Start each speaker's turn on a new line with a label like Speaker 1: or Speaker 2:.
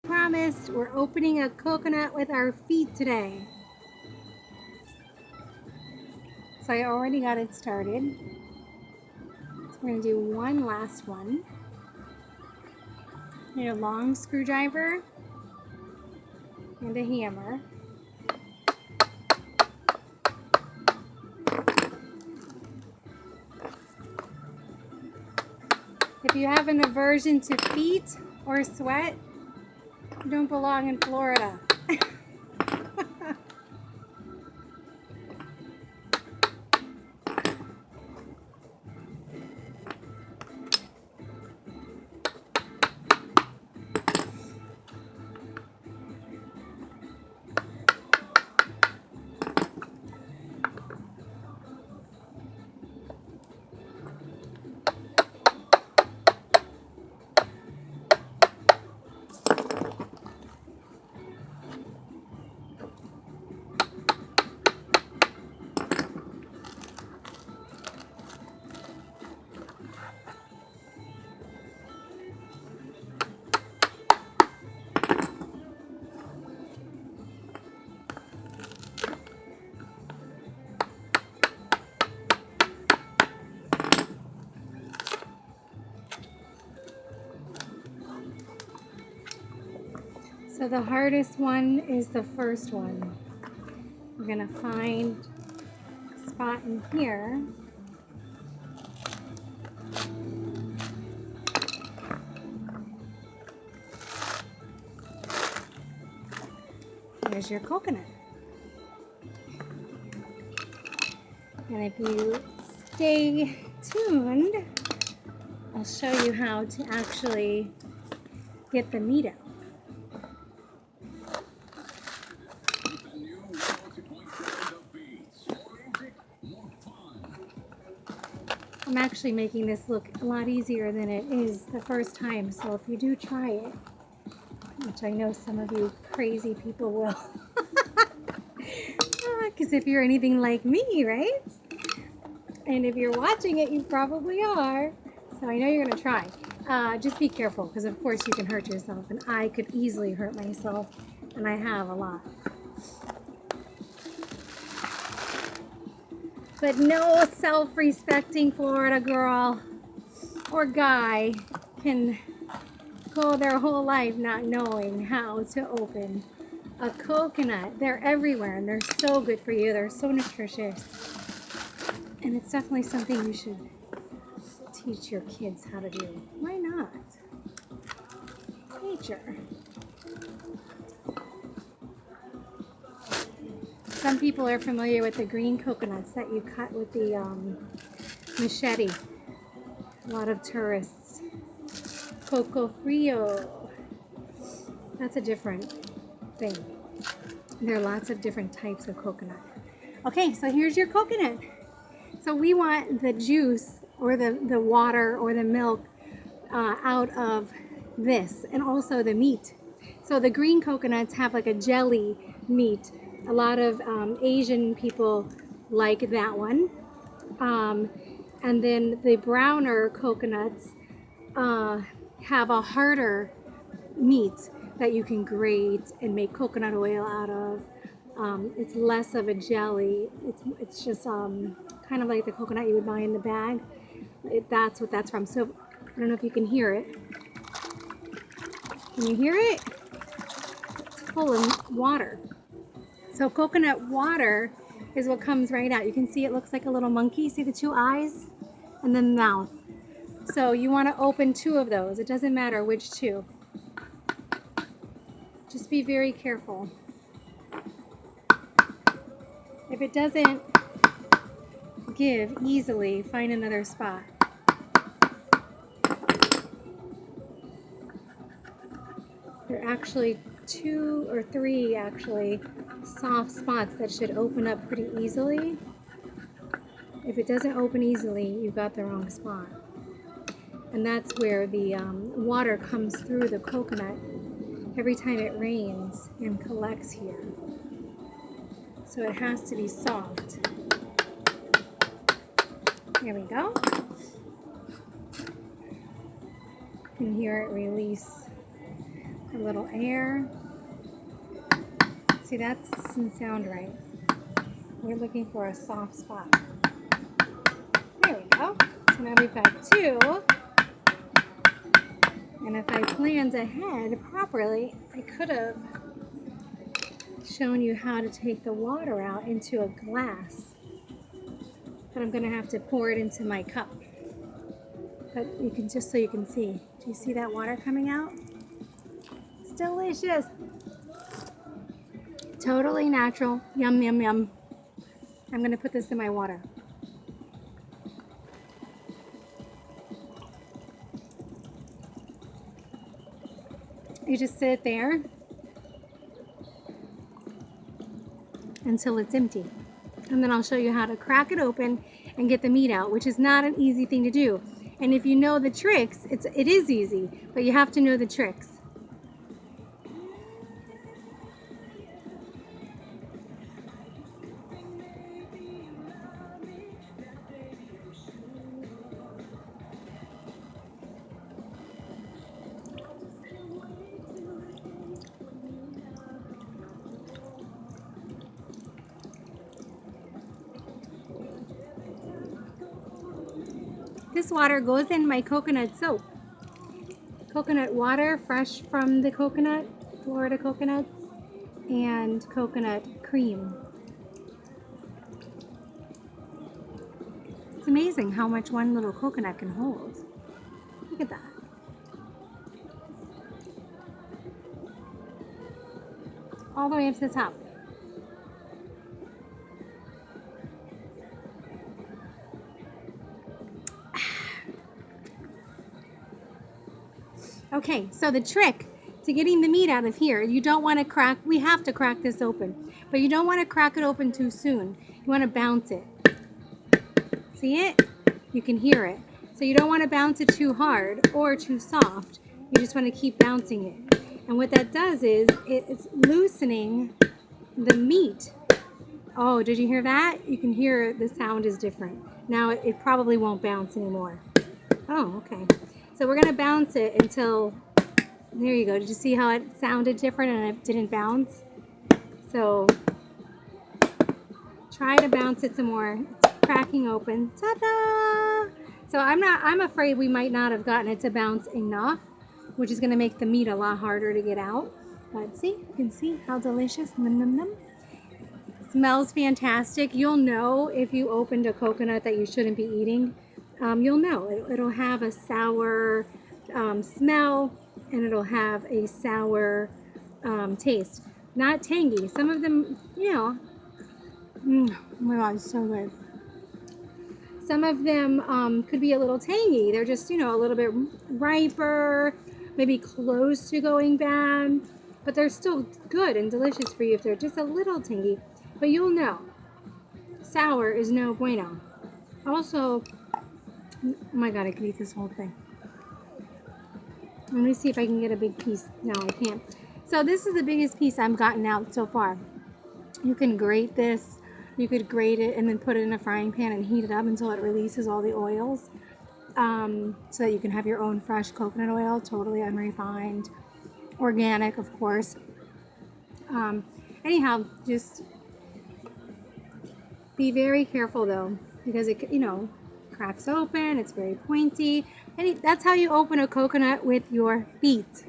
Speaker 1: Promised, we're opening a coconut with our feet today. So I already got it started. So we're gonna do one last one. Need a long screwdriver and a hammer. If you have an aversion to feet or sweat, you don't belong in Florida. So the hardest one is the first one. We're gonna find a spot in here. There's your coconut. And if you stay tuned, I'll show you how to actually get the meat out. I'm actually making this look a lot easier than it is the first time, so if you do try it, which I know some of you crazy people will, because if you're anything like me, right? And if you're watching it, you probably are, so I know you're going to try. Just be careful, because of course you can hurt yourself, and I could easily hurt myself, and I have a lot. But no self-respecting Florida girl or guy can go their whole life not knowing how to open a coconut. They're everywhere and they're so good for you. They're so nutritious. And it's definitely something you should teach your kids how to do. Why not? Nature. Some people are familiar with the green coconuts that you cut with the machete. A lot of tourists. Coco Frio. That's a different thing. There are lots of different types of coconut. Okay, so here's your coconut. So we want the juice or the water or the milk out of this, and also the meat. So the green coconuts have like a jelly meat. A lot of Asian people like that one. And then the browner coconuts have a harder meat that you can grate and make coconut oil out of. It's less of a jelly. It's just kind of like the coconut you would buy in the bag. That's what that's from. So I don't know if you can hear it. Can you hear it? It's full of water. So coconut water is what comes right out. You can see it looks like a little monkey. See the two eyes and the mouth. So you want to open two of those. It doesn't matter which two. Just be very careful. If it doesn't give easily, find another spot. There are actually 2 or 3 actually soft spots that should open up pretty easily. If it doesn't open easily, you've got the wrong spot. And that's where the water comes through the coconut every time it rains and collects here. So it has to be soft. Here we go. You can hear it release a little air. See, that doesn't sound right. We're looking for a soft spot. There we go. So now we've got 2. And if I planned ahead properly, I could have shown you how to take the water out into a glass. But I'm going to have to pour it into my cup. But you can, just so you can see. Do you see that water coming out? It's delicious. Totally natural. Yum, yum, yum. I'm going to put this in my water. You just sit there until it's empty. And then I'll show you how to crack it open and get the meat out, which is not an easy thing to do. And if you know the tricks, it is easy, but you have to know the tricks. This water goes in my coconut soap. Coconut water, fresh from the coconut, Florida coconuts, and coconut cream. It's amazing how much one little coconut can hold. Look at that. All the way up to the top. Okay, so the trick to getting the meat out of here, you don't want to crack, we have to crack this open, but you don't want to crack it open too soon. You want to bounce it. See it? You can hear it. So you don't want to bounce it too hard or too soft. You just want to keep bouncing it. And what that does is it's loosening the meat. Oh, did you hear that? You can hear the sound is different. Now it probably won't bounce anymore. Oh, okay. So we're going to bounce it until, there you go. Did you see how it sounded different and it didn't bounce? So try to bounce it some more. It's cracking open. Ta-da! So I'm afraid we might not have gotten it to bounce enough, which is going to make the meat a lot harder to get out. But see, you can see how delicious. Num, num, num. Smells fantastic. You'll know if you opened a coconut that you shouldn't be eating. You'll know. It'll have a sour smell, and it'll have a sour taste. Not tangy. Some of them, you know, oh my God, it's so good. Some of them could be a little tangy. They're just, you know, a little bit riper, maybe close to going bad, but they're still good and delicious for you if they're just a little tangy. But you'll know. Sour is no bueno. Also, oh my God, I could eat this whole thing. Let me see if I can get a big piece. No, I can't. So this is the biggest piece I've gotten out so far. You can grate this. You could grate it and then put it in a frying pan and heat it up until it releases all the oils. So that you can have your own fresh coconut oil, totally unrefined, organic, of course. Anyhow, just be very careful though, because it, you know, cracks open. It's very pointy, and that's how you open a coconut, with your feet.